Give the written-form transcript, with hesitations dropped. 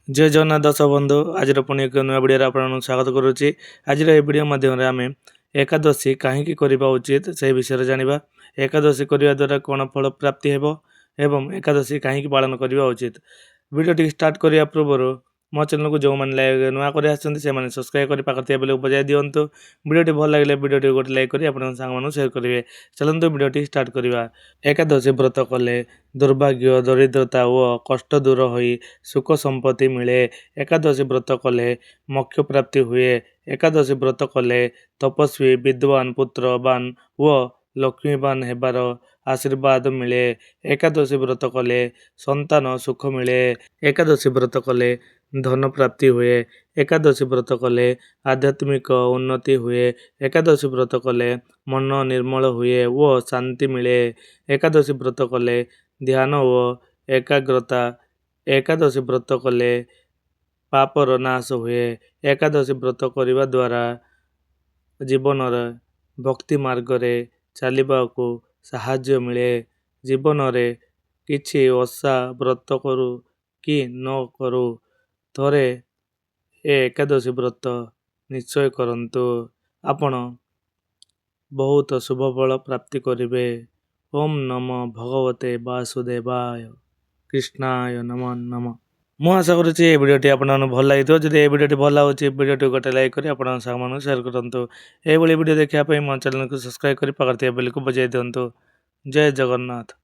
जय जगन्नाथ दर्शक बंधु आज पुणी एक नुआ वीडियो आपको स्वागत करुच्ची। आज वीडियो माध्यम आम एकादशी कहीं करने उचित से विषय जाना। एकादशी करने द्वारा कौन फल प्राप्ति हेब एवं एकादशी कहीं पालन करने उचित। वीडियो स्टार्ट करने पूर्व मो चैनल को जो मैंने नुआ कर सब्सक्राइब कर पाखे बेल बजाय दिंतु। वीडियो भल लगे वीडियो गोटे लाइक कर सांग सेयार करेंगे। चलते वीडियो स्टार्ट करवा। एकादशी व्रत कले दुर्भाग्य दरिद्रता और कष्ट दूर हो सुख संपत्ति मिले। एकादशी व्रत कले मोक्ष प्राप्ति हुए। एकादशी व्रत कले तपस्वी विद्वान पुत्रवान व लक्ष्मीवान हेबार आशीर्वाद मिले। एकादशी व्रत कले संतान सुख मिले। एकादशी व्रत कले धन प्राप्ति हुए। एकादशी व्रत कले आध्यात्मिक उन्नति हुए। एकादशी व्रत कले मन निर्मल हुए व शांति मिले। एकादशी व्रत कले ध्यान व एकाग्रता। एकादशी व्रत कले पापर नाश हुए। एकादशी व्रत करने द्वारा जीवन भक्ति मार्ग रे चलने को साहाय्य मिले। जीवन रे किछि ओषा व्रत करू कि न करू थरे एकादशी व्रत निश्चय करंतु आपण बहुत शुभ फल प्राप्ति करिवे। ओम नमो भगवते वासुदेवाय कृष्णाय नमो नमः। मु आशा करुच्ची भिडियोटी आपको भल लगी। जब ये भिडियोटी भल लगे भिडियोटी गोटे लाइक कर आप सामान सेयार करूँ। ये वीडियो देखापी मो चैनल को सब्सक्राइब कर पाखे बेल को बजाय दिंतु। जय जगन्नाथ।